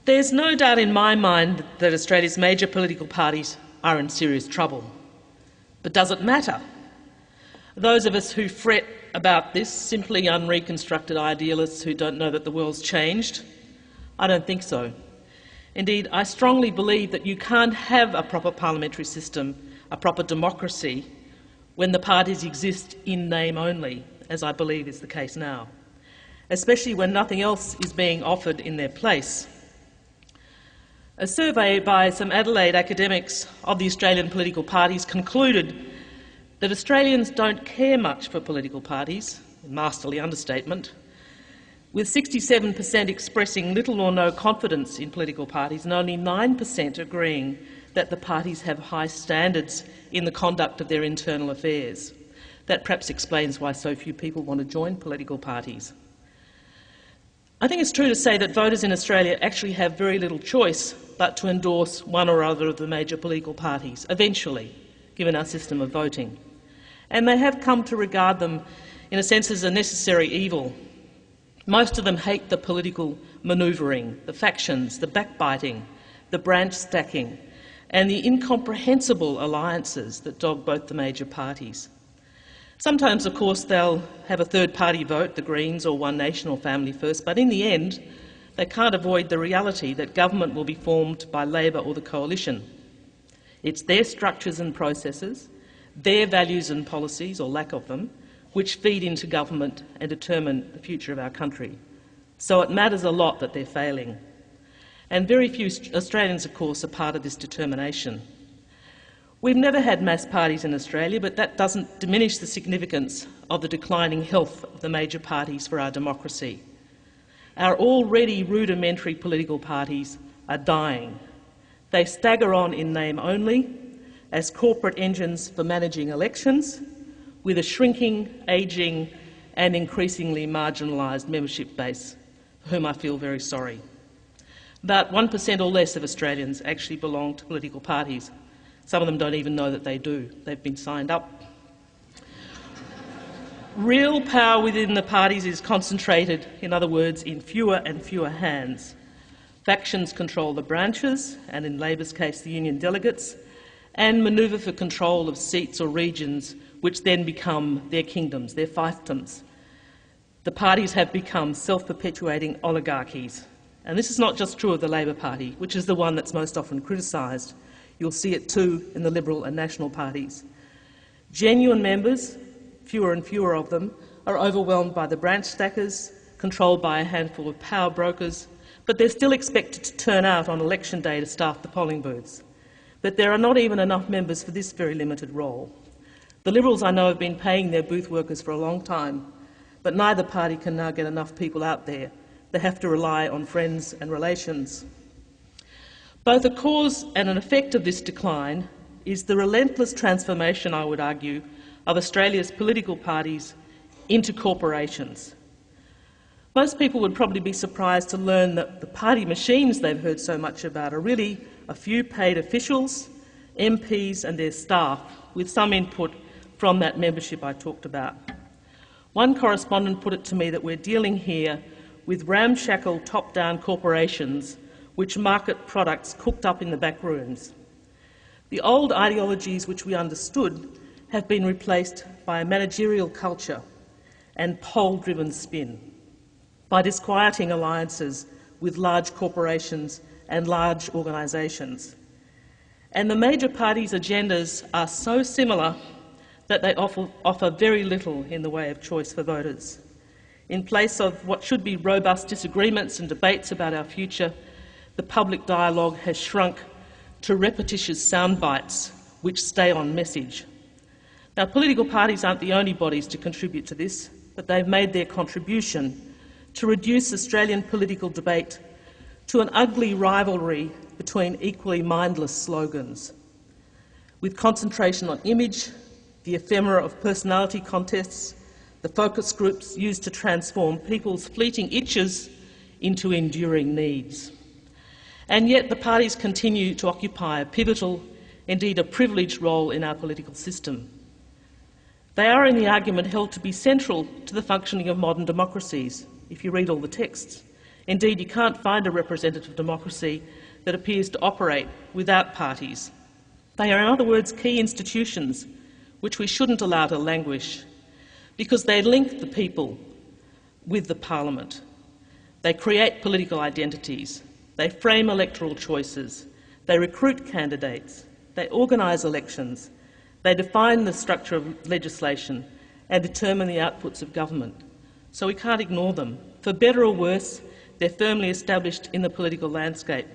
There's no doubt in my mind that Australia's major political parties are in serious trouble. But does it matter? Those of us who fret about this, simply unreconstructed idealists who don't know that the world's changed? I don't think so. Indeed, I strongly believe that you can't have a proper parliamentary system, a proper democracy, when the parties exist in name only, as I believe is the case now, especially when nothing else is being offered in their place. A survey by some Adelaide academics of the Australian political parties concluded that Australians don't care much for political parties, a masterly understatement, with 67% expressing little or no confidence in political parties and only 9% agreeing that the parties have high standards in the conduct of their internal affairs. That perhaps explains why so few people want to join political parties. I think it's true to say that voters in Australia actually have very little choice but to endorse one or other of the major political parties, eventually, given our system of voting. And they have come to regard them, in a sense, as a necessary evil. Most of them hate the political manoeuvring, the factions, the backbiting, the branch stacking, and the incomprehensible alliances that dog both the major parties. Sometimes, of course, they'll have a third-party vote, the Greens or One Nation or Family First, but in the end, they can't avoid the reality that government will be formed by Labor or the Coalition. It's their structures and processes, their values and policies, or lack of them, which feed into government and determine the future of our country. So it matters a lot that they're failing. And very few Australians, of course, are part of this determination. We've never had mass parties in Australia, but that doesn't diminish the significance of the declining health of the major parties for our democracy. Our already rudimentary political parties are dying. They stagger on in name only as corporate engines for managing elections, with a shrinking, ageing and increasingly marginalised membership base, for whom I feel very sorry. About 1% or less of Australians actually belong to political parties. Some of them don't even know that they do. They've been signed up. Real power within the parties is concentrated, in other words, in fewer and fewer hands. Factions control the branches, and in Labor's case the union delegates, and manoeuvre for control of seats or regions which then become their kingdoms, their fiefdoms. The parties have become self-perpetuating oligarchies. And this is not just true of the Labor Party, which is the one that's most often criticised. You'll see it too in the Liberal and National parties. Genuine members, fewer and fewer of them, are overwhelmed by the branch stackers, controlled by a handful of power brokers, but they're still expected to turn out on election day to staff the polling booths. But there are not even enough members for this very limited role. The Liberals, I know, have been paying their booth workers for a long time, but neither party can now get enough people out there. They have to rely on friends and relations. Both a cause and an effect of this decline is the relentless transformation, I would argue, of Australia's political parties into corporations. Most people would probably be surprised to learn that the party machines they've heard so much about are really a few paid officials, MPs and their staff, with some input from that membership I talked about. One correspondent put it to me that we're dealing here with ramshackle top-down corporations which market products cooked up in the back rooms. The old ideologies which we understood have been replaced by a managerial culture and poll-driven spin, by disquieting alliances with large corporations and large organisations. And the major parties' agendas are so similar that they offer very little in the way of choice for voters. In place of what should be robust disagreements and debates about our future, the public dialogue has shrunk to repetitious sound bites which stay on message. Now, political parties aren't the only bodies to contribute to this, but they've made their contribution to reduce Australian political debate to an ugly rivalry between equally mindless slogans, with concentration on image, the ephemera of personality contests, the focus groups used to transform people's fleeting itches into enduring needs. And yet the parties continue to occupy a pivotal, indeed a privileged role in our political system. They are, in the argument, held to be central to the functioning of modern democracies, if you read all the texts, Indeed, you can't find a representative democracy that appears to operate without parties. They are, in other words, key institutions which we shouldn't allow to languish, because they link the people with the parliament. They create political identities. They frame electoral choices. They recruit candidates. They organise elections. They define the structure of legislation and determine the outputs of government. So we can't ignore them. For better or worse, they're firmly established in the political landscape.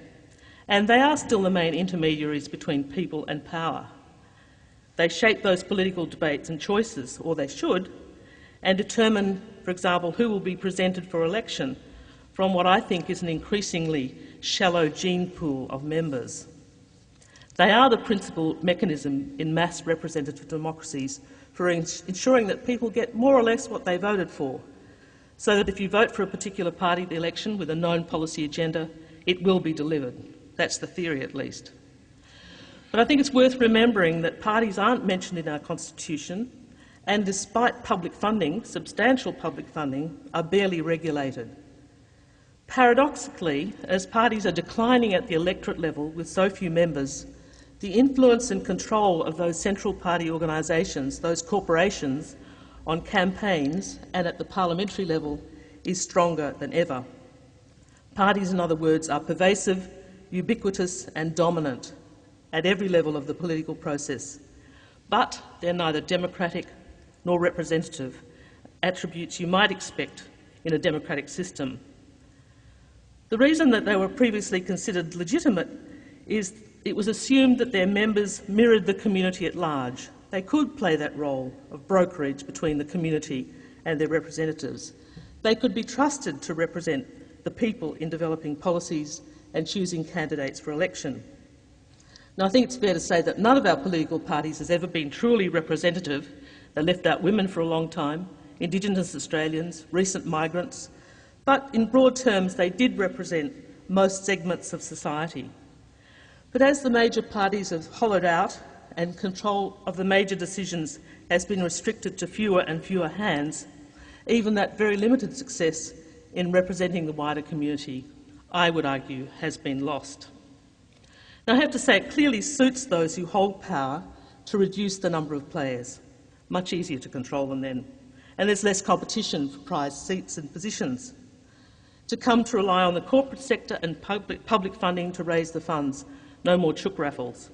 And they are still the main intermediaries between people and power. They shape those political debates and choices, or they should, and determine, for example, who will be presented for election from what I think is an increasingly shallow gene pool of members. They are the principal mechanism in mass representative democracies for ensuring that people get more or less what they voted for, so that if you vote for a particular party at the election with a known policy agenda, it will be delivered. That's the theory, at least. But I think it's worth remembering that parties aren't mentioned in our Constitution, and despite public funding, substantial public funding, are barely regulated. Paradoxically, as parties are declining at the electorate level with so few members, the influence and control of those central party organisations, those corporations, on campaigns and at the parliamentary level is stronger than ever. Parties, in other words, are pervasive, ubiquitous and dominant at every level of the political process, but they're neither democratic nor representative, attributes you might expect in a democratic system. The reason that they were previously considered legitimate is it was assumed that their members mirrored the community at large. They could play that role of brokerage between the community and their representatives. They could be trusted to represent the people in developing policies and choosing candidates for election. Now, I think it's fair to say that none of our political parties has ever been truly representative. They left out women for a long time, Indigenous Australians, recent migrants, but in broad terms they did represent most segments of society. But as the major parties have hollowed out and control of the major decisions has been restricted to fewer and fewer hands, even that very limited success in representing the wider community, I would argue, has been lost. Now, I have to say it clearly suits those who hold power to reduce the number of players. Much easier to control them then. And there's less competition for prized seats and positions. To come to rely on the corporate sector and public funding to raise the funds, no more chook raffles,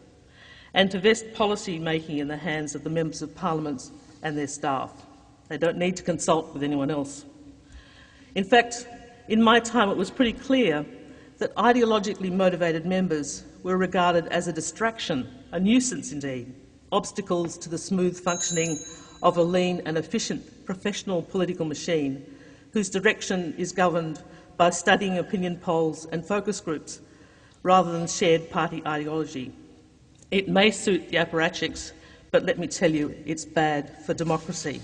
and to vest policy making in the hands of the members of parliaments and their staff. They don't need to consult with anyone else. In fact, in my time it was pretty clear that ideologically motivated members were regarded as a distraction, a nuisance indeed, obstacles to the smooth functioning of a lean and efficient professional political machine whose direction is governed by studying opinion polls and focus groups rather than shared party ideology. It may suit the apparatchiks, but let me tell you, it's bad for democracy.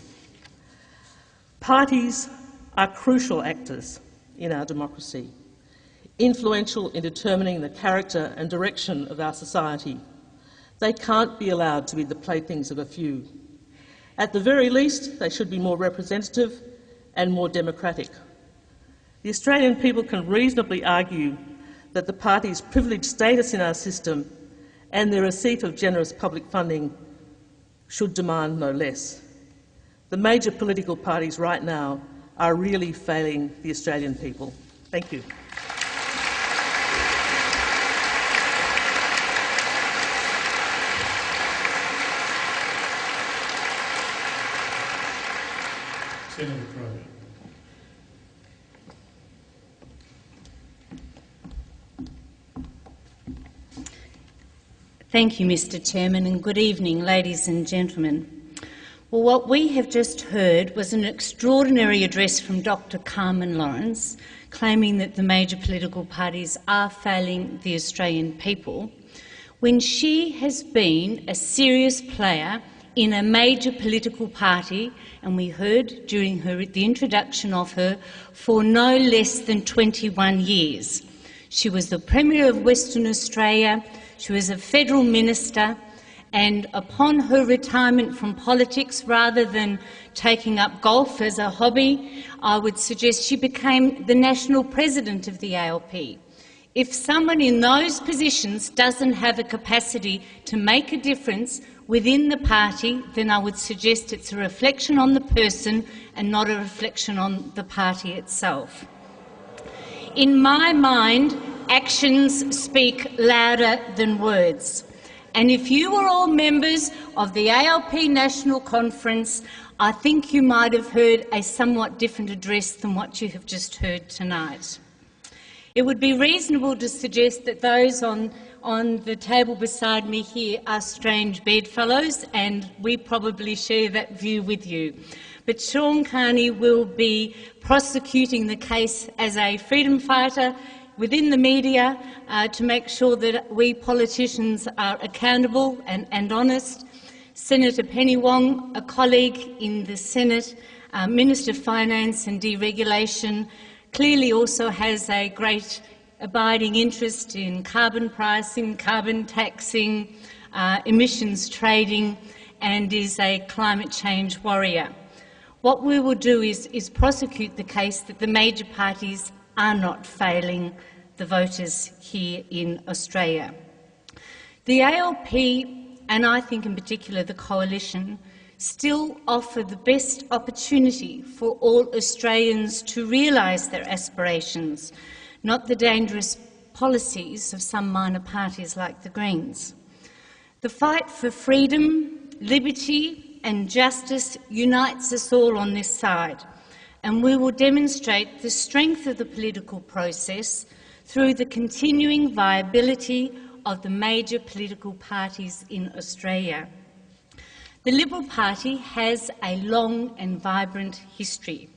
Parties are crucial actors in our democracy, influential in determining the character and direction of our society. They can't be allowed to be the playthings of a few. At the very least, they should be more representative and more democratic. The Australian people can reasonably argue that the party's privileged status in our system and their receipt of generous public funding should demand no less. The major political parties right now are really failing the Australian people. Thank you. Senator Kroger. Thank you, Mr Chairman, and good evening, ladies and gentlemen. Well, what we have just heard was an extraordinary address from Dr Carmen Lawrence, claiming that the major political parties are failing the Australian people, when she has been a serious player in a major political party, and we heard during the introduction of her, for no less than 21 years. She was the Premier of Western Australia, she was a federal minister, And upon her retirement from politics, rather than taking up golf as a hobby, I would suggest she became the national president of the ALP. If someone in those positions doesn't have a capacity to make a difference within the party, then I would suggest it's a reflection on the person and not a reflection on the party itself. In my mind, actions speak louder than words. And if you were all members of the ALP National Conference, I think you might have heard a somewhat different address than what you have just heard tonight. It would be reasonable to suggest that those on the table beside me here are strange bedfellows, and we probably share that view with you. But Shaun Carney will be prosecuting the case as a freedom fighter within the media to make sure that we politicians are accountable and honest. Senator Penny Wong, a colleague in the Senate, Minister of Finance and Deregulation, clearly also has a great abiding interest in carbon pricing, carbon taxing, emissions trading, and is a climate change warrior. What we will do is prosecute the case that the major parties are not failing the voters here in Australia. The ALP, and I think in particular the Coalition, still offer the best opportunity for all Australians to realise their aspirations, not the dangerous policies of some minor parties like the Greens. The fight for freedom, liberty and justice unites us all on this side, and we will demonstrate the strength of the political process through the continuing viability of the major political parties in Australia. The Liberal Party has a long and vibrant history.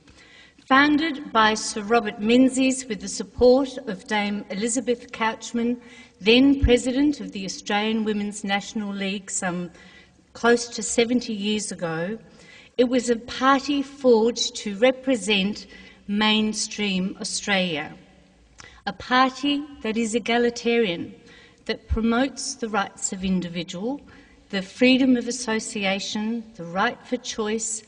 Founded by Sir Robert Menzies with the support of Dame Elizabeth Couchman, then President of the Australian Women's National League some close to 70 years ago, it was a party forged to represent mainstream Australia. A party that is egalitarian, that promotes the rights of individual, the freedom of association, the right for choice,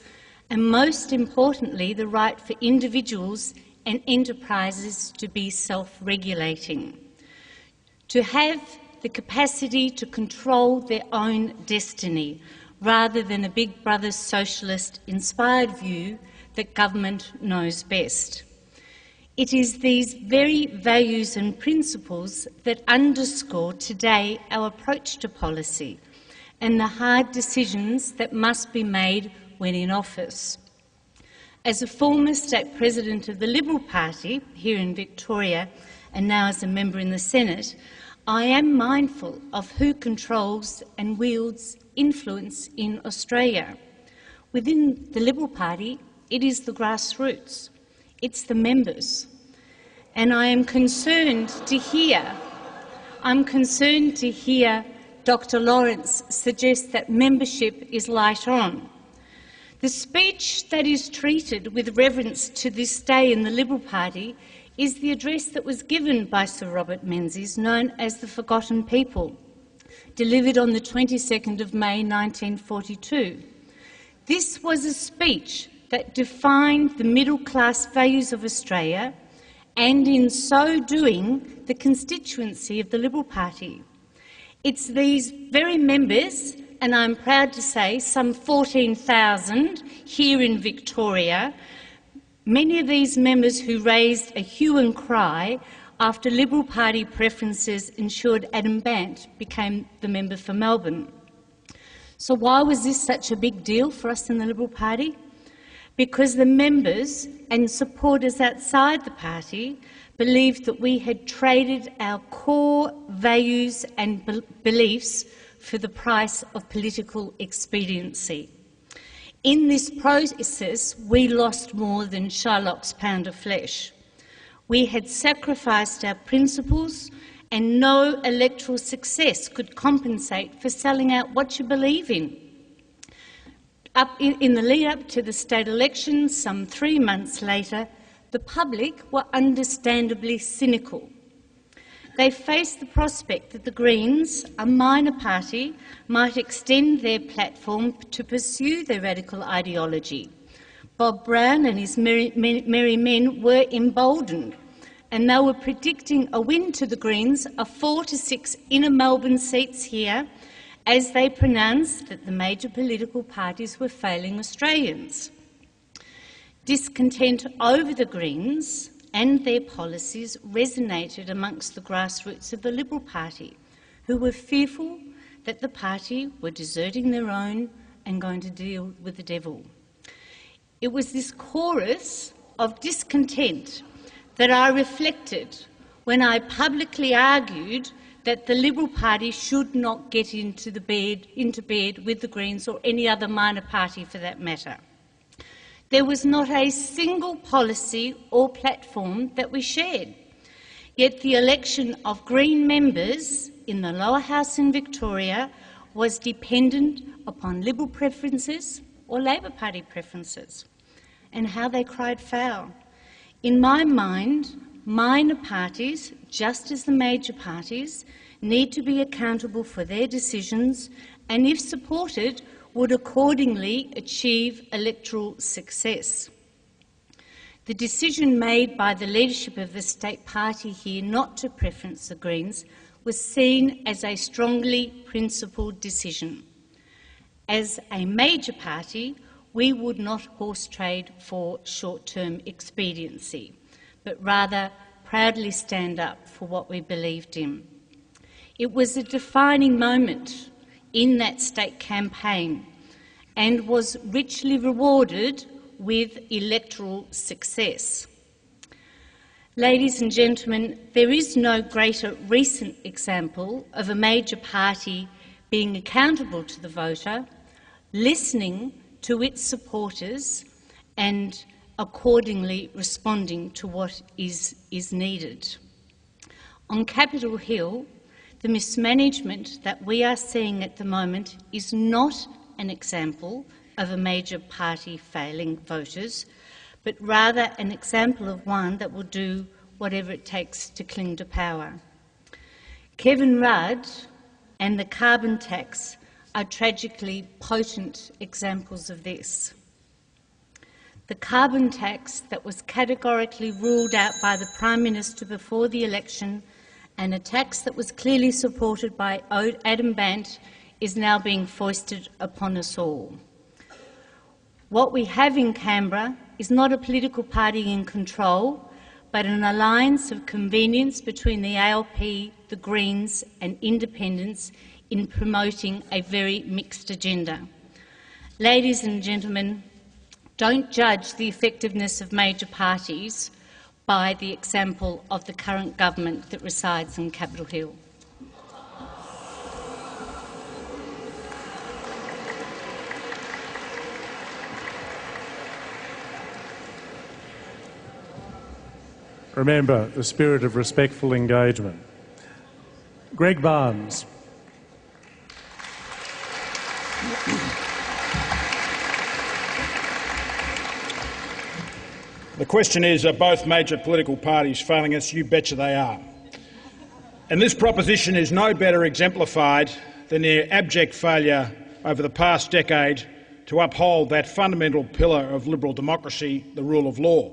and most importantly, the right for individuals and enterprises to be self-regulating, to have the capacity to control their own destiny, rather than a Big Brother socialist-inspired view that government knows best. It is these very values and principles that underscore today our approach to policy and the hard decisions that must be made when in office. As a former state president of the Liberal Party here in Victoria and now as a member in the Senate, I am mindful of who controls and wields influence in Australia. Within the Liberal Party, it is the grassroots. It's the members. And I am concerned to hear Dr. Lawrence suggest that membership is light on. The speech that is treated with reverence to this day in the Liberal Party is the address that was given by Sir Robert Menzies, known as the Forgotten People, delivered on the 22nd of May 1942. This was a speech that defined the middle-class values of Australia and, in so doing, the constituency of the Liberal Party. It's these very members, and I'm proud to say some 14,000 here in Victoria, many of these members who raised a hue and cry after Liberal Party preferences ensured Adam Bant became the member for Melbourne. So why was this such a big deal for us in the Liberal Party? Because the members and supporters outside the party believed that we had traded our core values and beliefs for the price of political expediency. In this process, we lost more than Shylock's pound of flesh. We had sacrificed our principles, and no electoral success could compensate for selling out what you believe in. In the lead-up to the state elections, some 3 months later, the public were understandably cynical. they faced the prospect that the Greens, a minor party, might extend their platform to pursue their radical ideology. Bob Brown and his merry men were emboldened, and they were predicting a win to the Greens of 4 to 6 inner Melbourne seats here, as they pronounced that the major political parties were failing Australians. Discontent over the Greens and their policies resonated amongst the grassroots of the Liberal Party, who were fearful that the party were deserting their own and going to deal with the devil. It was this chorus of discontent that I reflected when I publicly argued that the Liberal Party should not get into bed with the Greens or any other minor party for that matter. There was not a single policy or platform that we shared, yet the election of Green members in the lower house in Victoria was dependent upon Liberal preferences or Labor Party preferences, and how they cried foul. In my mind, minor parties, just as the major parties, need to be accountable for their decisions and, if supported, would accordingly achieve electoral success. The decision made by the leadership of the state party here not to preference the Greens was seen as a strongly principled decision. As a major party, we would not horse trade for short-term expediency, but rather proudly stand up for what we believed in. It was a defining moment in that state campaign and was richly rewarded with electoral success. Ladies and gentlemen, there is no greater recent example of a major party being accountable to the voter, listening to its supporters and accordingly responding to what is needed. On Capitol Hill, the mismanagement that we are seeing at the moment is not an example of a major party failing voters, but rather an example of one that will do whatever it takes to cling to power. Kevin Rudd and the carbon tax are tragically potent examples of this. The carbon tax that was categorically ruled out by the Prime Minister before the election, and a tax that was clearly supported by Adam Bant, is now being foisted upon us all. What we have in Canberra is not a political party in control, but an alliance of convenience between the ALP, the Greens and Independents in promoting a very mixed agenda. Ladies and gentlemen, don't judge the effectiveness of major parties by the example of the current government that resides in Capitol Hill. Remember the spirit of respectful engagement. Greg Barnes. The question is, are both major political parties failing us? You betcha they are. And this proposition is no better exemplified than their abject failure over the past decade to uphold that fundamental pillar of liberal democracy, the rule of law.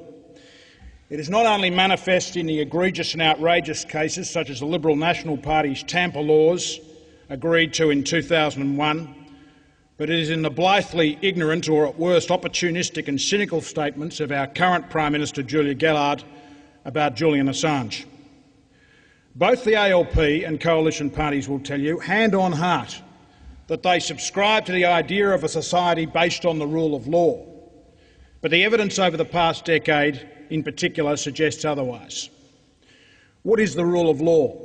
It is not only manifest in the egregious and outrageous cases such as the Liberal National Party's Tampa laws, agreed to in 2001, but it is in the blithely ignorant or at worst opportunistic and cynical statements of our current Prime Minister Julia Gillard about Julian Assange. Both the ALP and coalition parties will tell you, hand on heart, that they subscribe to the idea of a society based on the rule of law. But the evidence over the past decade in particular suggests otherwise. What is the rule of law?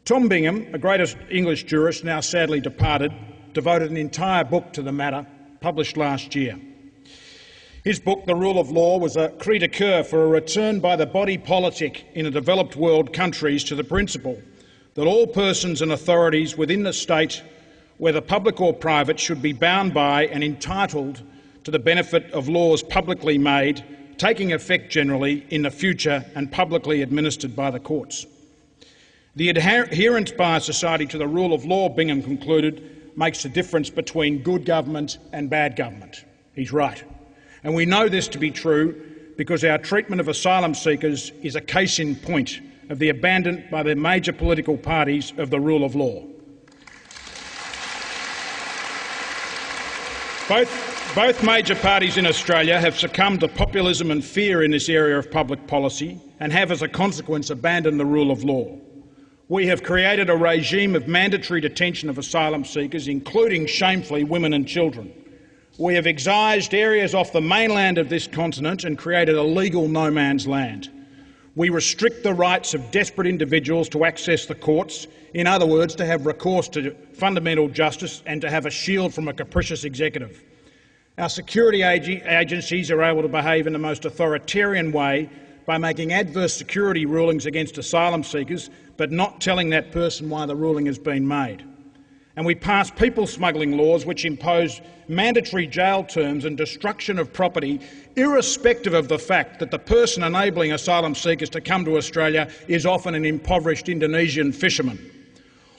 Tom Bingham, a great English jurist now sadly departed, devoted an entire book to the matter, published last year. His book, The Rule of Law, was a cri de coeur for a return by the body politic in a developed world countries to the principle that all persons and authorities within the state, whether public or private, should be bound by and entitled to the benefit of laws publicly made, taking effect generally in the future and publicly administered by the courts. The adherence by our society to the rule of law, Bingham concluded, makes the difference between good government and bad government. He's right. And we know this to be true because our treatment of asylum seekers is a case in point of the abandonment by the major political parties of the rule of law. Both major parties in Australia have succumbed to populism and fear in this area of public policy and have, as a consequence, abandoned the rule of law. We have created a regime of mandatory detention of asylum seekers, including, shamefully, women and children. We have excised areas off the mainland of this continent and created a legal no man's land. We restrict the rights of desperate individuals to access the courts, in other words, to have recourse to fundamental justice and to have a shield from a capricious executive. Our security agencies are able to behave in the most authoritarian way by making adverse security rulings against asylum seekers, but not telling that person why the ruling has been made. And we pass people smuggling laws which impose mandatory jail terms and destruction of property, irrespective of the fact that the person enabling asylum seekers to come to Australia is often an impoverished Indonesian fisherman.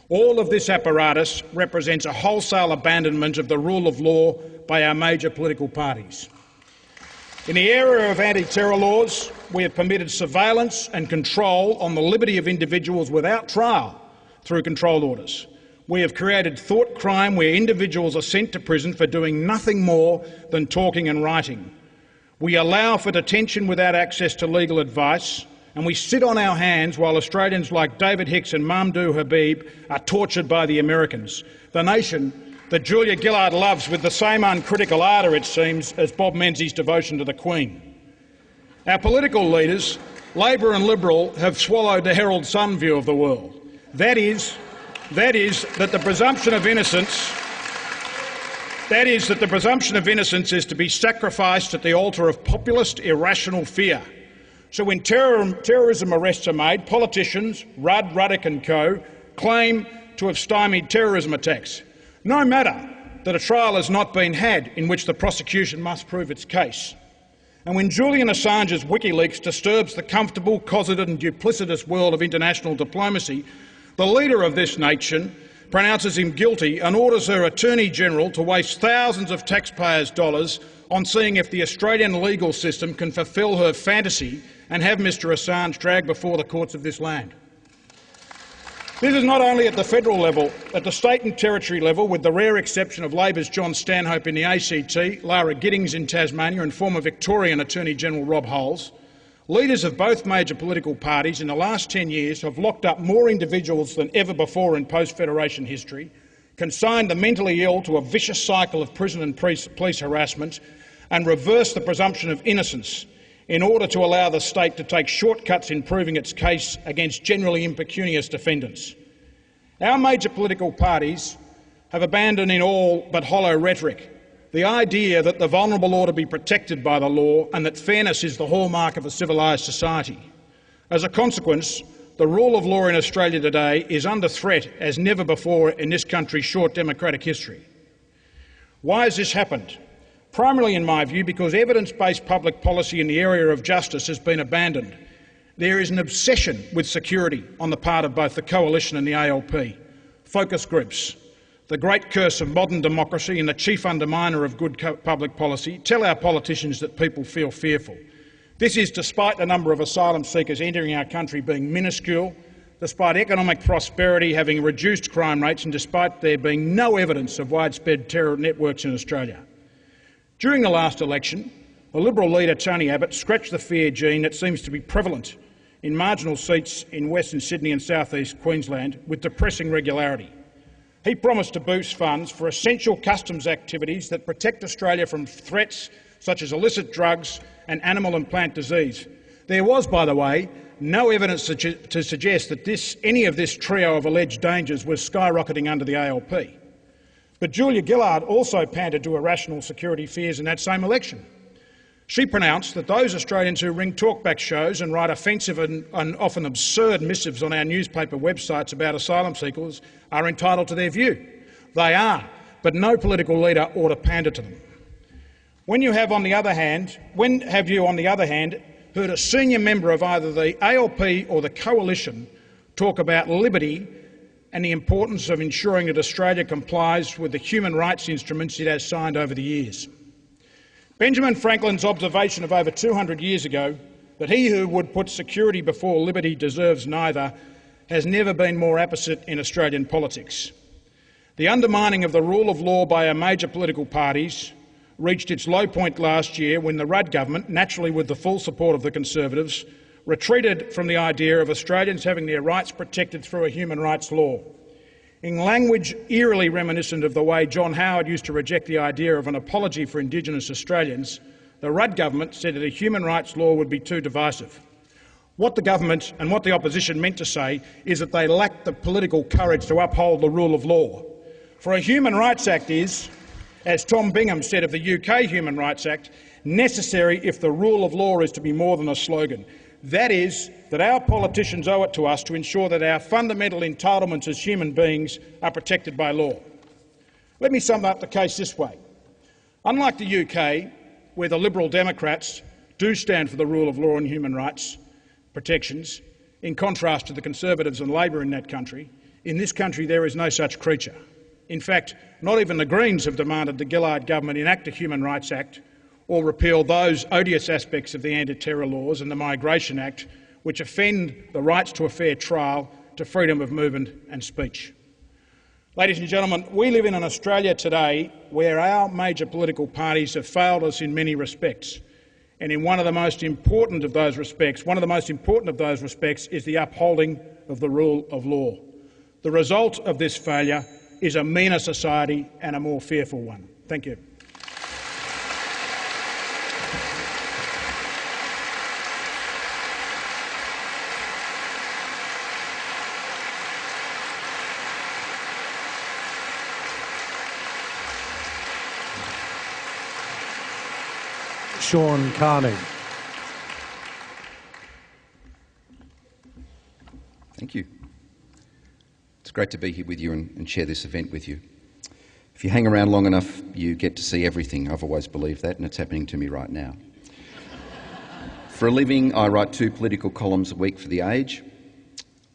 All of this apparatus represents a wholesale abandonment of the rule of law by our major political parties. In the area of anti-terror laws, we have permitted surveillance and control on the liberty of individuals without trial through control orders. We have created thought crime where individuals are sent to prison for doing nothing more than talking and writing. We allow for detention without access to legal advice, and we sit on our hands while Australians like David Hicks and Mamdouh Habib are tortured by the Americans, the nation that Julia Gillard loves with the same uncritical ardour, it seems, as Bob Menzies' devotion to the Queen. Our political leaders, Labor and Liberal, have swallowed the Herald Sun view of the world. That is that the presumption of innocence is to be sacrificed at the altar of populist, irrational fear. So when terrorism arrests are made, politicians, Rudd, Ruddock and co, claim to have stymied terrorism attacks, no matter that a trial has not been had in which the prosecution must prove its case. And when Julian Assange's WikiLeaks disturbs the comfortable, cosseted and duplicitous world of international diplomacy, the leader of this nation pronounces him guilty and orders her Attorney-General to waste thousands of taxpayers' dollars on seeing if the Australian legal system can fulfil her fantasy and have Mr Assange dragged before the courts of this land. This is not only at the federal level, at the state and territory level, with the rare exception of Labor's John Stanhope in the ACT, Lara Giddings in Tasmania and former Victorian Attorney-General Rob Holes, leaders of both major political parties in the last 10 years have locked up more individuals than ever before in post-Federation history, consigned the mentally ill to a vicious cycle of prison and police harassment, and reversed the presumption of innocence in order to allow the state to take shortcuts in proving its case against generally impecunious defendants. Our major political parties have abandoned in all but hollow rhetoric the idea that the vulnerable ought to be protected by the law and that fairness is the hallmark of a civilised society. As a consequence, the rule of law in Australia today is under threat as never before in this country's short democratic history. Why has this happened? Primarily, in my view, because evidence-based public policy in the area of justice has been abandoned. There is an obsession with security on the part of both the Coalition and the ALP. Focus groups, the great curse of modern democracy and the chief underminer of good public policy, tell our politicians that people feel fearful. This is despite the number of asylum seekers entering our country being minuscule, despite economic prosperity having reduced crime rates and despite there being no evidence of widespread terror networks in Australia. During the last election, the Liberal leader Tony Abbott scratched the fear gene that seems to be prevalent in marginal seats in Western Sydney and South East Queensland with depressing regularity. He promised to boost funds for essential customs activities that protect Australia from threats such as illicit drugs and animal and plant disease. There was, by the way, no evidence to suggest that any of this trio of alleged dangers was skyrocketing under the ALP. But Julia Gillard also pandered to irrational security fears in that same election. She pronounced that those Australians who ring talkback shows and write offensive and often absurd missives on our newspaper websites about asylum seekers are entitled to their view. They are, but no political leader ought to pander to them. When have you, on the other hand, heard a senior member of either the ALP or the Coalition talk about liberty and the importance of ensuring that Australia complies with the human rights instruments it has signed over the years. Benjamin Franklin's observation of over 200 years ago, that he who would put security before liberty deserves neither, has never been more apposite in Australian politics. The undermining of the rule of law by our major political parties reached its low point last year when the Rudd government, naturally with the full support of the Conservatives, retreated from the idea of Australians having their rights protected through a human rights law. In language eerily reminiscent of the way John Howard used to reject the idea of an apology for Indigenous Australians, the Rudd government said that a human rights law would be too divisive. What the government and what the opposition meant to say is that they lacked the political courage to uphold the rule of law. For a Human Rights Act is, as Tom Bingham said of the UK Human Rights Act, necessary if the rule of law is to be more than a slogan. That is, that our politicians owe it to us to ensure that our fundamental entitlements as human beings are protected by law. Let me sum up the case this way. Unlike the UK, where the Liberal Democrats do stand for the rule of law and human rights protections, in contrast to the Conservatives and Labor in that country, in this country there is no such creature. In fact, not even the Greens have demanded the Gillard government enact a Human Rights Act or repeal those odious aspects of the anti-terror laws and the Migration Act which offend the rights to a fair trial, to freedom of movement and speech. Ladies and gentlemen, we live in an Australia today where our major political parties have failed us in many respects. And in one of the most important of those respects, is the upholding of the rule of law. The result of this failure is a meaner society and a more fearful one. Thank you. Shaun Carney. Thank you. It's great to be here with you and share this event with you. If you hang around long enough, you get to see everything. I've always believed that, and it's happening to me right now. For a living, I write 2 political columns a week for The Age.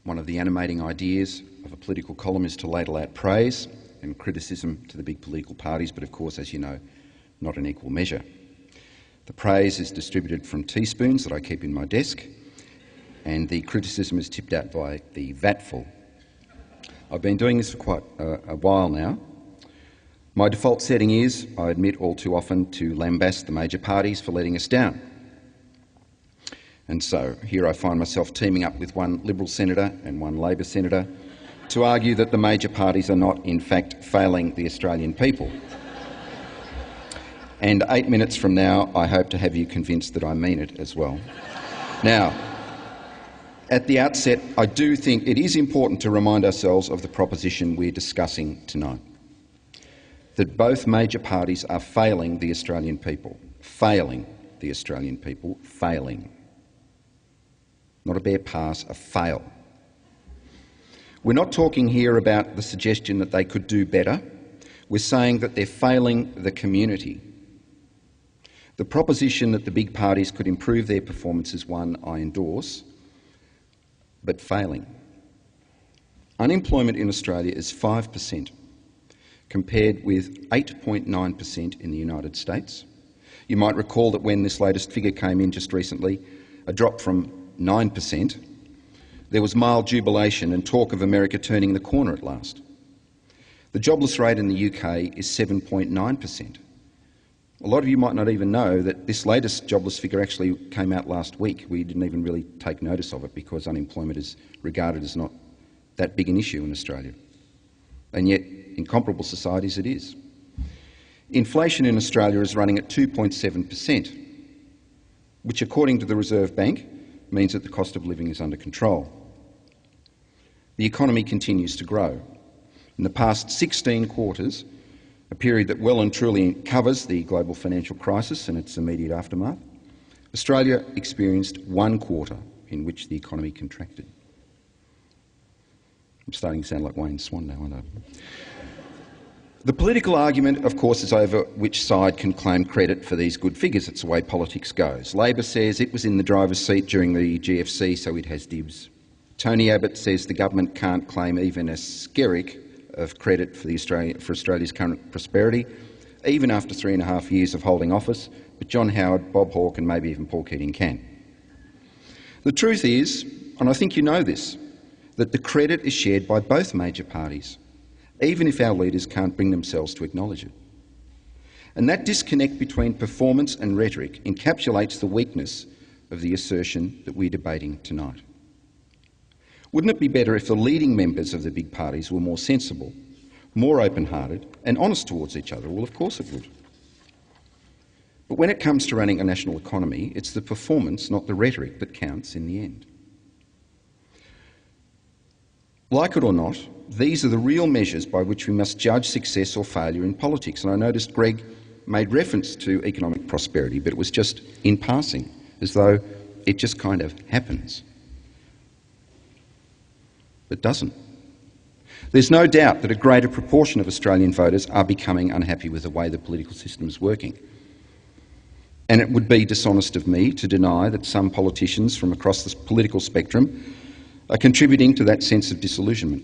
One of the animating ideas of a political column is to ladle out praise and criticism to the big political parties, but of course, as you know, not in equal measure. The praise is distributed from teaspoons that I keep in my desk, and the criticism is tipped out by the vatful. I've been doing this for quite a while now. My default setting is, I admit all too often, to lambast the major parties for letting us down. And so here I find myself teaming up with one Liberal senator and one Labor senator to argue that the major parties are not, in fact, failing the Australian people. And 8 minutes from now, I hope to have you convinced that I mean it as well. Now, at the outset, I do think it is important to remind ourselves of the proposition we're discussing tonight, that both major parties are failing the Australian people. Failing the Australian people. Failing. Not a bare pass, a fail. We're not talking here about the suggestion that they could do better. We're saying that they're failing the community. The proposition that the big parties could improve their performance is one I endorse, but failing. Unemployment in Australia is 5%, compared with 8.9% in the United States. You might recall that when this latest figure came in just recently, a drop from 9%, there was mild jubilation and talk of America turning the corner at last. The jobless rate in the UK is 7.9%. A lot of you might not even know that this latest jobless figure actually came out last week. We didn't even really take notice of it because unemployment is regarded as not that big an issue in Australia. And yet, in comparable societies, it is. Inflation in Australia is running at 2.7%, which, according to the Reserve Bank, means that the cost of living is under control. The economy continues to grow. In the past 16 quarters, a period that well and truly covers the global financial crisis and its immediate aftermath, Australia experienced 1 quarter in which the economy contracted. I'm starting to sound like Wayne Swan now, aren't I? The political argument, of course, is over which side can claim credit for these good figures. It's the way politics goes. Labor says it was in the driver's seat during the GFC, so it has dibs. Tony Abbott says the government can't claim even a skerrick of credit for Australia's current prosperity, even after 3.5 years of holding office, but John Howard, Bob Hawke and maybe even Paul Keating can. The truth is, and I think you know this, that the credit is shared by both major parties, even if our leaders can't bring themselves to acknowledge it. And that disconnect between performance and rhetoric encapsulates the weakness of the assertion that we're debating tonight. Wouldn't it be better if the leading members of the big parties were more sensible, more open-hearted and honest towards each other? Well, of course it would. But when it comes to running a national economy, it's the performance, not the rhetoric, that counts in the end. Like it or not, these are the real measures by which we must judge success or failure in politics. And I noticed Greg made reference to economic prosperity, but it was just in passing, as though it just kind of happens. It doesn't. There's no doubt that a greater proportion of Australian voters are becoming unhappy with the way the political system is working. And it would be dishonest of me to deny that some politicians from across the political spectrum are contributing to that sense of disillusionment.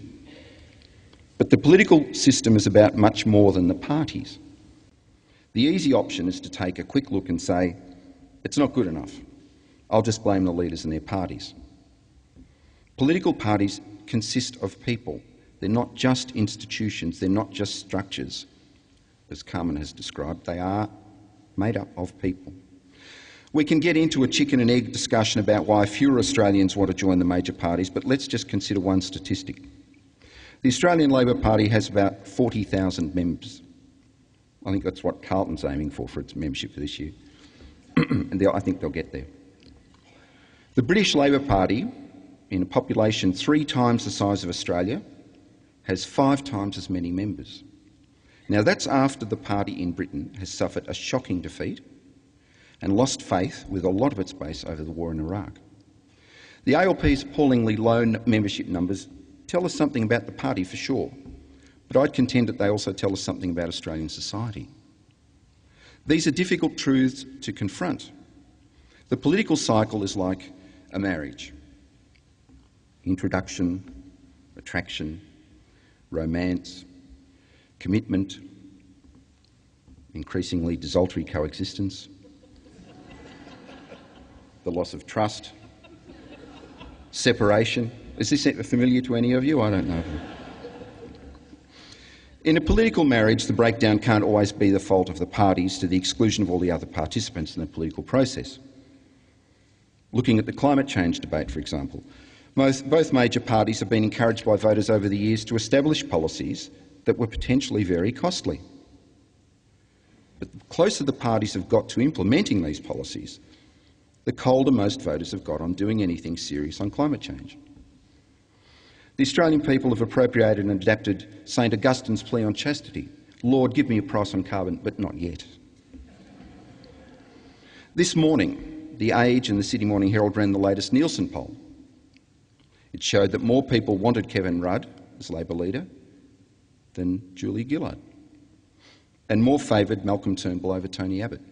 But the political system is about much more than the parties. The easy option is to take a quick look and say, it's not good enough. I'll just blame the leaders and their parties. Political parties consist of people. They're not just institutions, they're not just structures, as Carmen has described. They are made up of people. We can get into a chicken and egg discussion about why fewer Australians want to join the major parties, but let's just consider one statistic. The Australian Labor Party has about 40,000 members. I think that's what Carlton's aiming for its membership for this year. And I think they'll get there. The British Labor Party, in a population 3 times the size of Australia, has 5 times as many members. Now that's after the party in Britain has suffered a shocking defeat and lost faith with a lot of its base over the war in Iraq. The ALP's appallingly low membership numbers tell us something about the party for sure, but I'd contend that they also tell us something about Australian society. These are difficult truths to confront. The political cycle is like a marriage. Introduction, attraction, romance, commitment, increasingly desultory coexistence, the loss of trust, separation. Is this familiar to any of you? I don't know. In a political marriage, the breakdown can't always be the fault of the parties to the exclusion of all the other participants in the political process. Looking at the climate change debate, for example, both major parties have been encouraged by voters over the years to establish policies that were potentially very costly. But the closer the parties have got to implementing these policies, the colder most voters have got on doing anything serious on climate change. The Australian people have appropriated and adapted St Augustine's plea on chastity. Lord, give me a price on carbon, but not yet. This morning, The Age and the Sydney Morning Herald ran the latest Nielsen poll. It showed that more people wanted Kevin Rudd as Labor leader than Julia Gillard, and more favoured Malcolm Turnbull over Tony Abbott.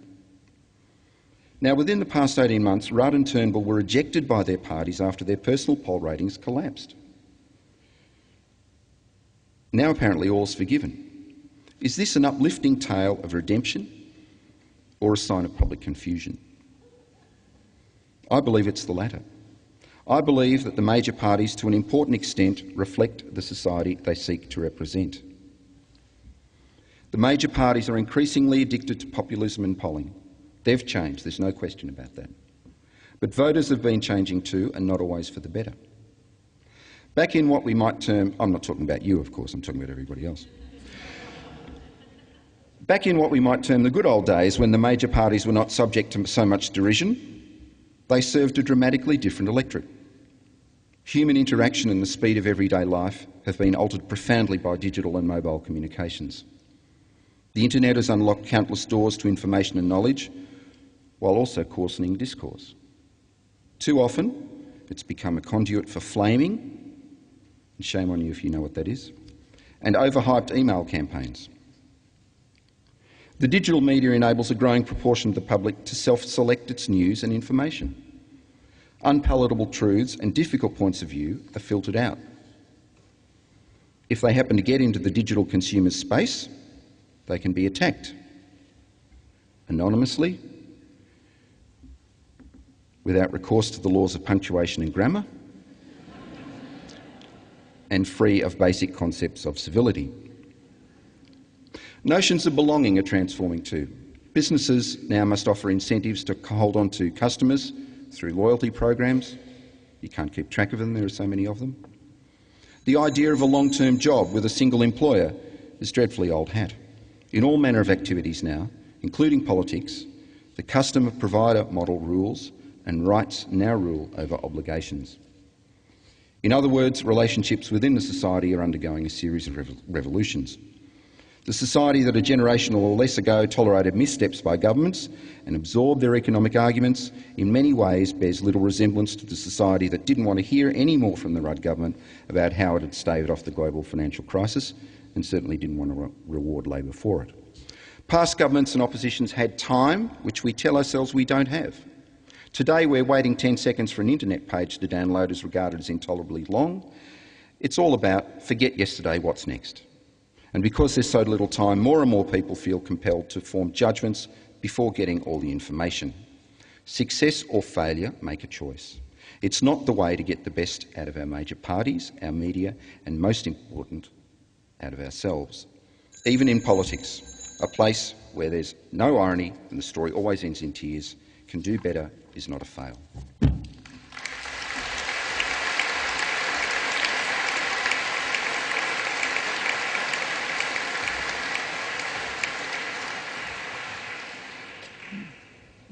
Now, within the past 18 months, Rudd and Turnbull were ejected by their parties after their personal poll ratings collapsed. Now apparently all's forgiven. Is this an uplifting tale of redemption or a sign of public confusion? I believe it's the latter. I believe that the major parties, to an important extent, reflect the society they seek to represent. The major parties are increasingly addicted to populism and polling. They've changed, there's no question about that. But voters have been changing too, and not always for the better. Back in what we might term, I'm not talking about you, of course, I'm talking about everybody else. Back in what we might term the good old days, when the major parties were not subject to so much derision, they served a dramatically different electorate. Human interaction and the speed of everyday life have been altered profoundly by digital and mobile communications. The internet has unlocked countless doors to information and knowledge, while also coarsening discourse. Too often, it's become a conduit for flaming, and shame on you if you know what that is, and overhyped email campaigns. The digital media enables a growing proportion of the public to self-select its news and information. Unpalatable truths and difficult points of view are filtered out. If they happen to get into the digital consumer space, they can be attacked anonymously, without recourse to the laws of punctuation and grammar, and free of basic concepts of civility. Notions of belonging are transforming too. Businesses now must offer incentives to hold on to customers through loyalty programs. You can't keep track of them, there are so many of them. The idea of a long-term job with a single employer is dreadfully old hat. In all manner of activities now, including politics, the customer-provider model rules and rights now rule over obligations. In other words, relationships within the society are undergoing a series of revolutions. The society that a generation or less ago tolerated missteps by governments and absorbed their economic arguments in many ways bears little resemblance to the society that didn't want to hear any more from the Rudd government about how it had staved off the global financial crisis and certainly didn't want to reward Labor for it. Past governments and oppositions had time which we tell ourselves we don't have. Today we're waiting 10 seconds for an internet page to download is regarded as intolerably long. It's all about forget yesterday, what's next? And because there's so little time, more and more people feel compelled to form judgments before getting all the information. Success or failure, make a choice. It's not the way to get the best out of our major parties, our media, and most important, out of ourselves. Even in politics, a place where there's no irony and the story always ends in tears, can do better is not a fail.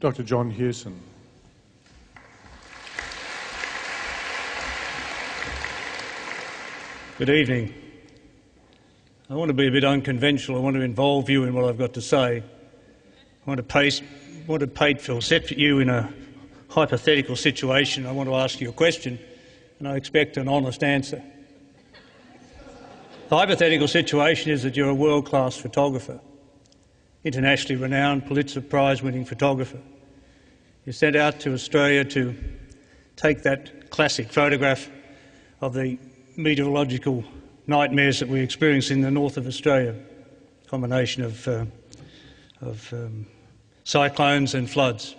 Dr. John Hewson. Good evening. I want to be a bit unconventional. I want to involve you in what I've got to say. I want to set you in a hypothetical situation. I want to ask you a question, and I expect an honest answer. The hypothetical situation is that you're a world-class photographer, internationally renowned Pulitzer Prize-winning photographer. You're sent out to Australia to take that classic photograph of the meteorological nightmares that we experience in the north of Australia, a combination of cyclones and floods.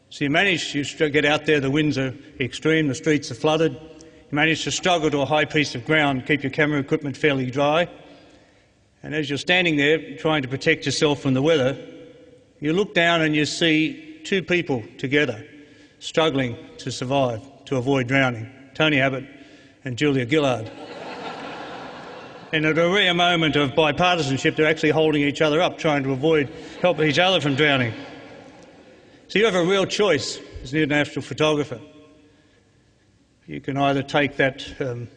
So you get out there, the winds are extreme, the streets are flooded. You manage to struggle to a high piece of ground, keep your camera equipment fairly dry. And as you're standing there trying to protect yourself from the weather, you look down and you see two people together struggling to survive, to avoid drowning, Tony Abbott and Julia Gillard. And at a rare moment of bipartisanship, they're actually holding each other up, trying to help each other from drowning. So you have a real choice as an international photographer. You can either take that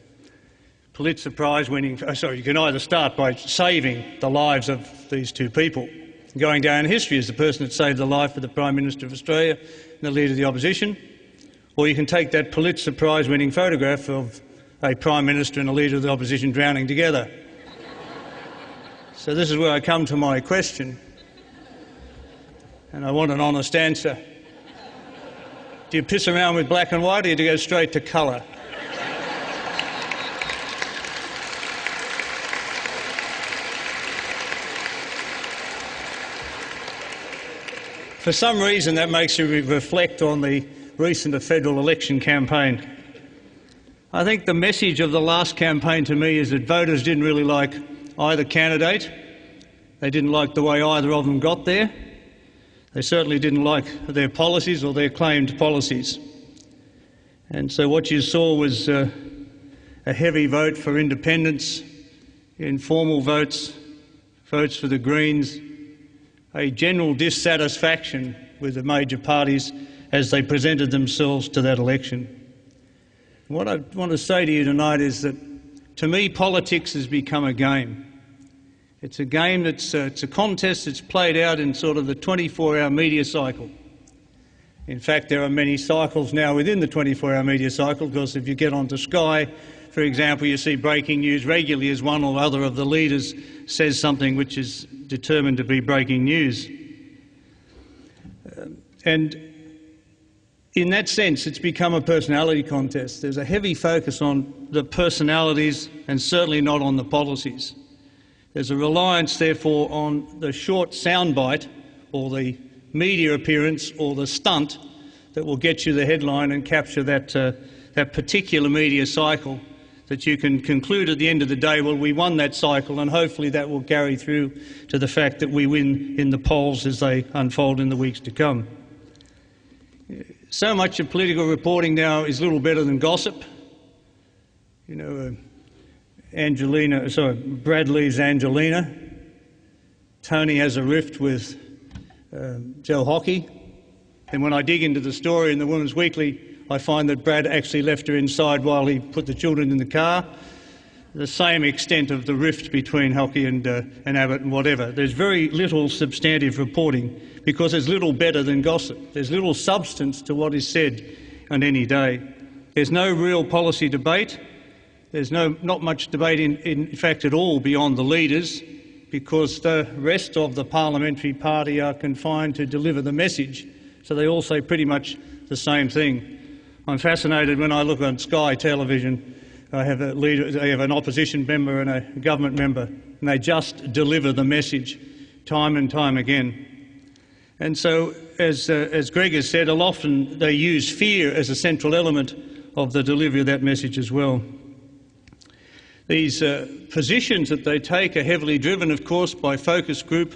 Pulitzer Prize-winning... you can either start by saving the lives of these two people, going down in history as the person that saved the life of the Prime Minister of Australia and the Leader of the Opposition, or you can take that Pulitzer Prize-winning photograph of a Prime Minister and a Leader of the Opposition drowning together. So this is where I come to my question, and I want an honest answer. Do you piss around with black and white, or do you go straight to colour? For some reason, that makes you reflect on the recent federal election campaign. I think the message of the last campaign to me is that voters didn't really like either candidate. They didn't like the way either of them got there. They certainly didn't like their policies or their claimed policies. And so what you saw was a heavy vote for independents, informal votes for the Greens, a general dissatisfaction with the major parties as they presented themselves to that election. What I want to say to you tonight is that, to me, politics has become a game. It's a game it's a contest that's played out in sort of the 24-hour media cycle. In fact, there are many cycles now within the 24-hour media cycle, because if you get onto Sky, for example, you see breaking news regularly as one or other of the leaders says something which is determined to be breaking news. And in that sense, it's become a personality contest. There's a heavy focus on the personalities and certainly not on the policies. There's a reliance, therefore, on the short soundbite or the media appearance or the stunt that will get you the headline and capture that particular media cycle, that you can conclude at the end of the day, well, we won that cycle, and hopefully that will carry through to the fact that we win in the polls as they unfold in the weeks to come. So much of political reporting now is little better than gossip. You know, Bradley's Angelina. Tony has a rift with Joe Hockey. And when I dig into the story in the Women's Weekly, I find that Brad actually left her inside while he put the children in the car. The same extent of the rift between Hockey and Abbott and whatever. There's very little substantive reporting because there's little better than gossip. There's little substance to what is said on any day. There's no real policy debate. There's not much debate, in fact, at all beyond the leaders, because the rest of the parliamentary party are confined to deliver the message. So they all say pretty much the same thing. I'm fascinated when I look on Sky television. I have an opposition member and a government member, and they just deliver the message time and time again. And so, as Greg has said, often they use fear as a central element of the delivery of that message as well. These positions that they take are heavily driven, of course, by focus group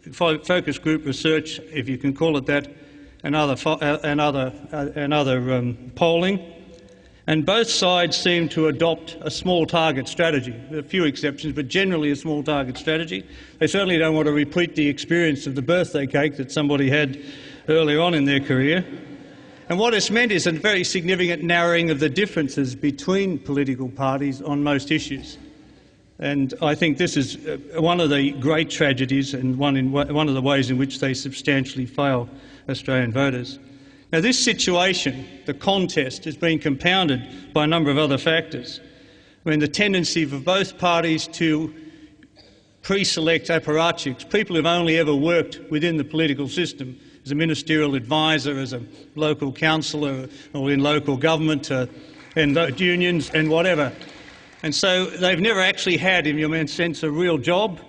research, if you can call it that, and other polling. And both sides seem to adopt a small target strategy. There are a few exceptions, but generally a small target strategy. They certainly don't want to repeat the experience of the birthday cake that somebody had earlier on in their career. And what it's meant is a very significant narrowing of the differences between political parties on most issues. And I think this is one of the great tragedies and one of the ways in which they substantially fail Australian voters. Now, this situation, the contest, has been compounded by a number of other factors. I mean, the tendency for both parties to pre-select apparatchiks, people who've only ever worked within the political system, as a ministerial advisor, as a local councillor or in local government, and unions and whatever. And so they've never actually had, in your sense, a real job.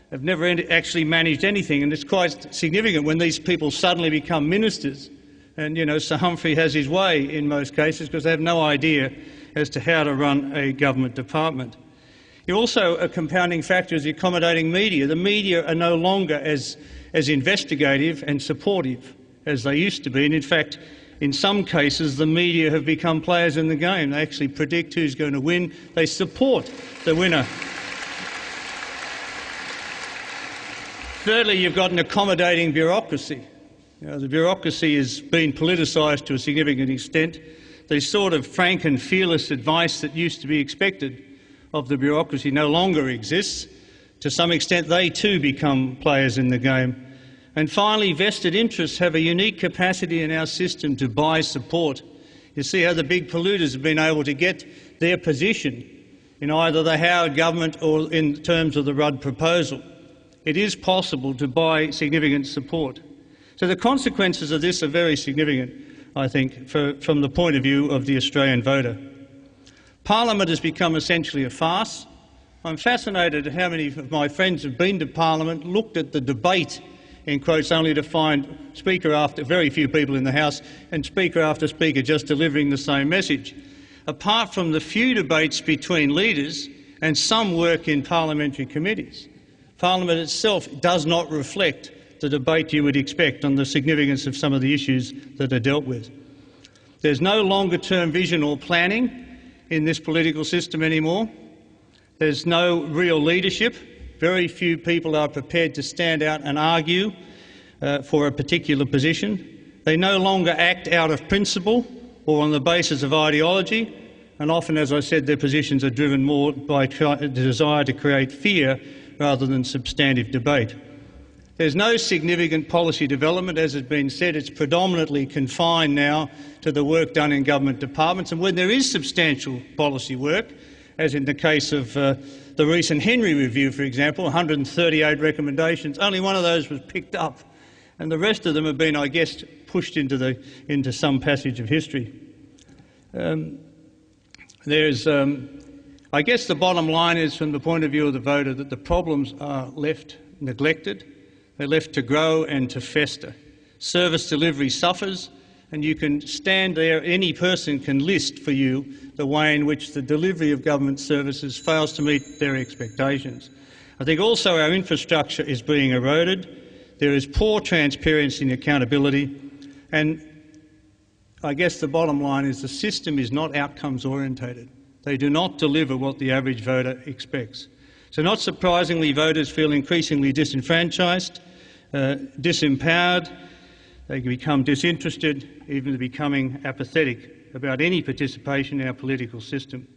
They've never actually managed anything. And it's quite significant when these people suddenly become ministers. And, you know, Sir Humphrey has his way in most cases because they have no idea as to how to run a government department. Also, a compounding factor is the accommodating media. The media are no longer as investigative and supportive as they used to be. And in fact, in some cases, the media have become players in the game. They actually predict who's going to win. They support the winner. Thirdly, you've got an accommodating bureaucracy. You know, the bureaucracy has been politicised to a significant extent. The sort of frank and fearless advice that used to be expected of the bureaucracy no longer exists. To some extent, they too become players in the game. And finally, vested interests have a unique capacity in our system to buy support. You see how the big polluters have been able to get their position in either the Howard government or in terms of the Rudd proposal. It is possible to buy significant support. So the consequences of this are very significant, I think, from the point of view of the Australian voter. Parliament has become essentially a farce. I'm fascinated at how many of my friends have been to Parliament, looked at the debate, in quotes, only to find speaker after very few people in the House and speaker after speaker just delivering the same message. Apart from the few debates between leaders and some work in parliamentary committees, Parliament itself does not reflect the debate you would expect on the significance of some of the issues that are dealt with. There's no longer-term vision or planning in this political system anymore. There's no real leadership. Very few people are prepared to stand out and argue for a particular position. They no longer act out of principle or on the basis of ideology, and often, as I said, their positions are driven more by the desire to create fear rather than substantive debate. There's no significant policy development. As has been said, it's predominantly confined now to the work done in government departments, and when there is substantial policy work, as in the case of the recent Henry Review, for example, 138 recommendations, only one of those was picked up and the rest of them have been, I guess, pushed into some passage of history. I guess the bottom line is, from the point of view of the voter, that the problems are left neglected. They're left to grow and to fester. Service delivery suffers, and you can stand there, any person can list for you the way in which the delivery of government services fails to meet their expectations. I think also our infrastructure is being eroded. There is poor transparency and accountability, and I guess the bottom line is the system is not outcomes orientated. They do not deliver what the average voter expects. So not surprisingly, voters feel increasingly disenfranchised, disempowered. They can become disinterested, even to becoming apathetic about any participation in our political system.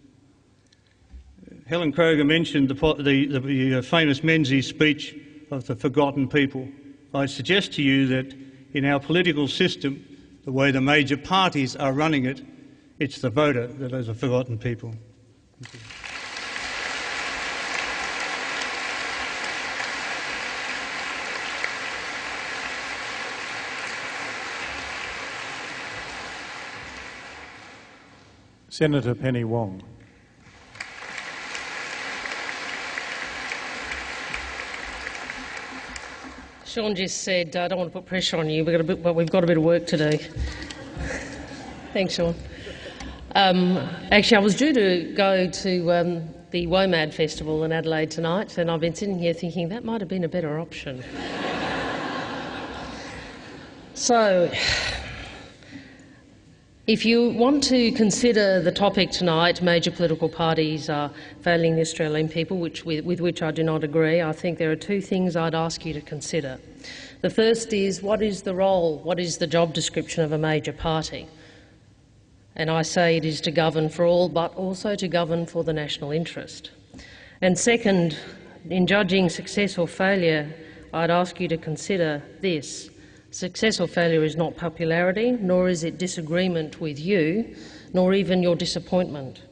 Helen Kroger mentioned the famous Menzies speech of the forgotten people. I suggest to you that in our political system, the way the major parties are running it, it's the voter that is a forgotten people. Thank you. Senator Penny Wong. Shaun just said, I don't want to put pressure on you, but we've got a bit of work to do. Thanks, Shaun. Actually, I was due to go to the WOMAD Festival in Adelaide tonight, and I've been sitting here thinking that might have been a better option. So, if you want to consider the topic tonight, major political parties are failing the Australian people, with which I do not agree, I think there are two things I'd ask you to consider. The first is, what is the role, what is the job description of a major party? And I say it is to govern for all, but also to govern for the national interest. And second, in judging success or failure, I'd ask you to consider this. Success or failure is not popularity, nor is it disagreement with you, nor even your disappointment.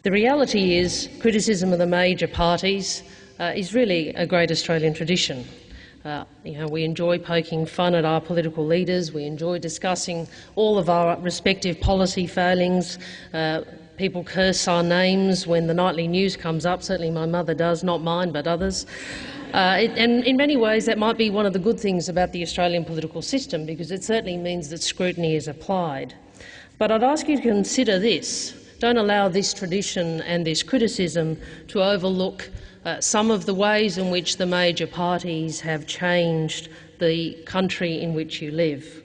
The reality is, criticism of the major parties is really a great Australian tradition. We enjoy poking fun at our political leaders. We enjoy discussing all of our respective policy failings. People curse our names when the nightly news comes up. Certainly my mother does, not mine, but others. And in many ways that might be one of the good things about the Australian political system, because it certainly means that scrutiny is applied. But I'd ask you to consider this. Don't allow this tradition and this criticism to overlook some of the ways in which the major parties have changed the country in which you live.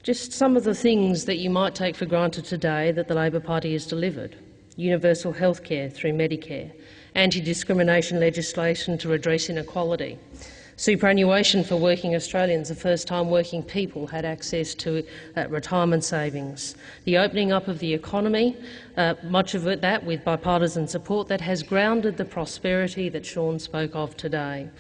Just some of the things that you might take for granted today that the Labor Party has delivered. Universal health care through Medicare, anti-discrimination legislation to redress inequality, superannuation for working Australians, the first time working people had access to retirement savings, the opening up of the economy, much of it that with bipartisan support that has grounded the prosperity that Shaun spoke of today.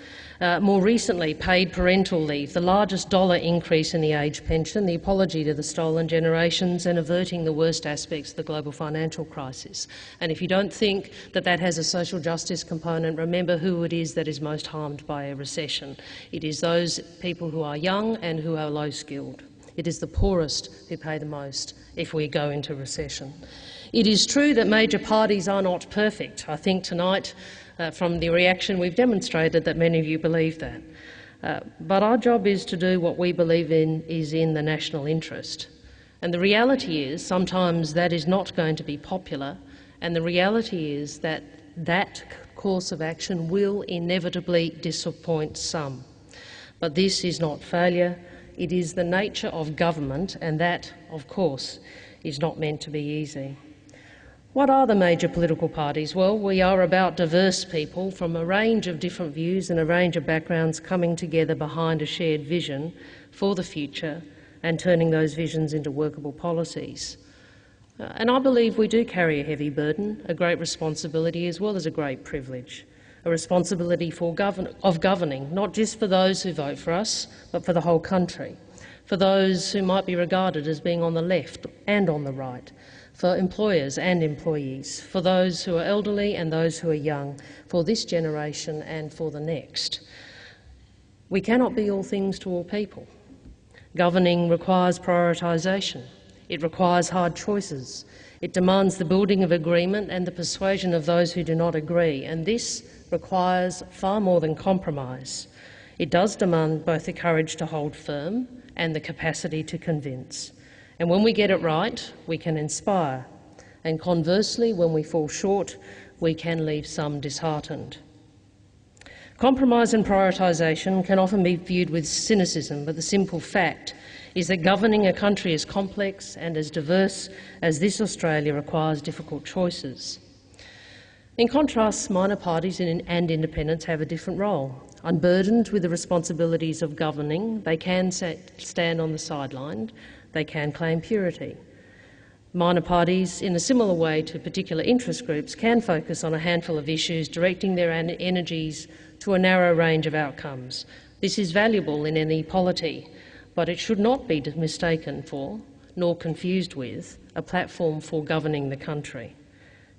More recently, paid parental leave, the largest dollar increase in the age pension, the apology to the stolen generations, and averting the worst aspects of the global financial crisis. And if you don't think that that has a social justice component, remember who it is that is most harmed by a recession. It is those people who are young and who are low-skilled. It is the poorest who pay the most if we go into recession. It is true that major parties are not perfect. I think tonight, from the reaction, we've demonstrated that many of you believe that. But our job is to do what we believe in is in the national interest. And the reality is sometimes that is not going to be popular, and the reality is that that course of action will inevitably disappoint some. But this is not failure. It is the nature of government, and that, of course, is not meant to be easy. What are the major political parties? Well, we are about diverse people from a range of different views and a range of backgrounds coming together behind a shared vision for the future and turning those visions into workable policies. And I believe we do carry a heavy burden, a great responsibility as well as a great privilege, a responsibility of governing, not just for those who vote for us, but for the whole country, for those who might be regarded as being on the left and on the right, for employers and employees, for those who are elderly and those who are young, for this generation and for the next. We cannot be all things to all people. Governing requires prioritisation. It requires hard choices. It demands the building of agreement and the persuasion of those who do not agree, and this requires far more than compromise. It does demand both the courage to hold firm and the capacity to convince. And when we get it right, we can inspire. And conversely, when we fall short, we can leave some disheartened. Compromise and prioritisation can often be viewed with cynicism, but the simple fact is that governing a country as complex and as diverse as this Australia requires difficult choices. In contrast, minor parties and independents have a different role. Unburdened with the responsibilities of governing, they can stand on the sideline, they can claim purity. Minor parties, in a similar way to particular interest groups, can focus on a handful of issues, directing their energies to a narrow range of outcomes. This is valuable in any polity, but it should not be mistaken for, nor confused with, a platform for governing the country.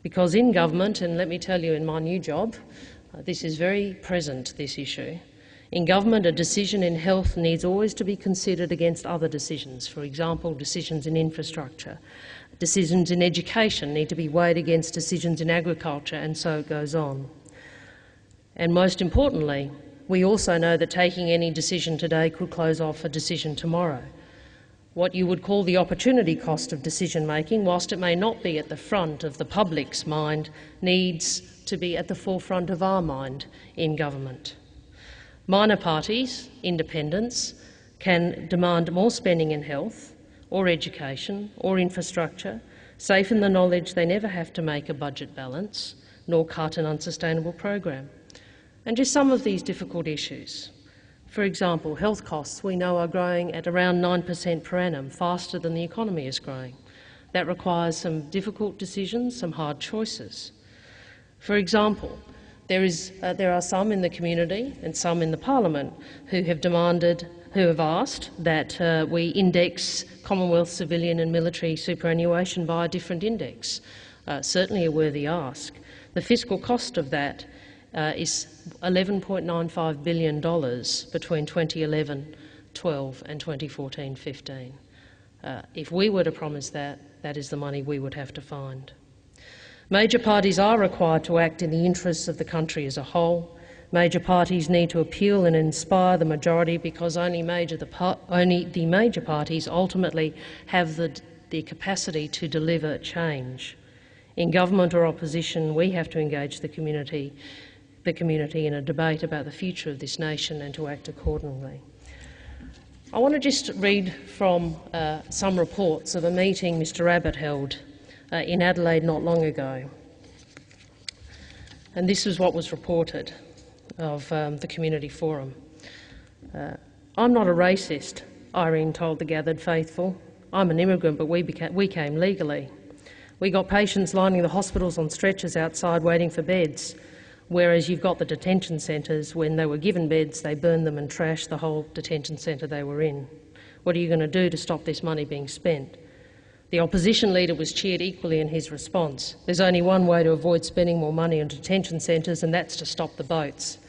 Because in government, and let me tell you in my new job, this is very present, this issue. In government, a decision in health needs always to be considered against other decisions. For example, decisions in infrastructure. Decisions in education need to be weighed against decisions in agriculture, and so it goes on. And most importantly, we also know that taking any decision today could close off a decision tomorrow. What you would call the opportunity cost of decision-making, whilst it may not be at the front of the public's mind, needs to be at the forefront of our mind in government. Minor parties, independents, can demand more spending in health or education or infrastructure, safe in the knowledge they never have to make a budget balance nor cut an unsustainable program. And just some of these difficult issues. For example, health costs we know are growing at around 9% per annum, faster than the economy is growing. That requires some difficult decisions, some hard choices. For example, there are some in the community and some in the Parliament who have asked that we index Commonwealth civilian and military superannuation by a different index. Certainly a worthy ask. The fiscal cost of that is $11.95 billion between 2011-12 and 2014-15. If we were to promise that, that is the money we would have to find. Major parties are required to act in the interests of the country as a whole. Major parties need to appeal and inspire the majority because only the major parties ultimately have the capacity to deliver change. In government or opposition, we have to engage the community in a debate about the future of this nation and to act accordingly. I want to just read from some reports of a meeting Mr Abbott held in Adelaide not long ago. And this is what was reported of the community forum. I'm not a racist, Irene told the gathered faithful. I'm an immigrant, but we came legally. We got patients lining the hospitals on stretchers outside waiting for beds. Whereas you've got the detention centres, when they were given beds, they burned them and trashed the whole detention centre they were in. What are you going to do to stop this money being spent? The opposition leader was cheered equally in his response. There's only one way to avoid spending more money on detention centres, and that's to stop the boats.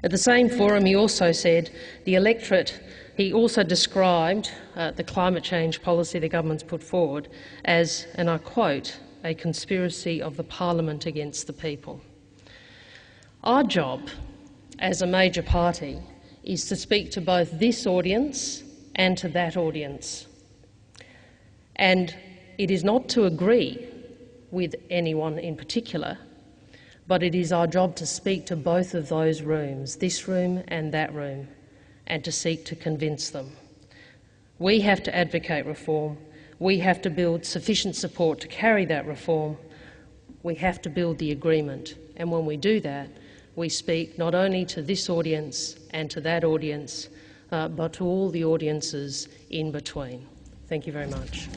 At the same forum, he also said the electorate. He also described the climate change policy the government's put forward as, and I quote, a conspiracy of the parliament against the people. Our job as a major party is to speak to both this audience and to that audience. And it is not to agree with anyone in particular, but it is our job to speak to both of those rooms, this room and that room, and to seek to convince them. We have to advocate reform. We have to build sufficient support to carry that reform. We have to build the agreement. And when we do that, we speak not only to this audience and to that audience, but to all the audiences in between. Thank you very much.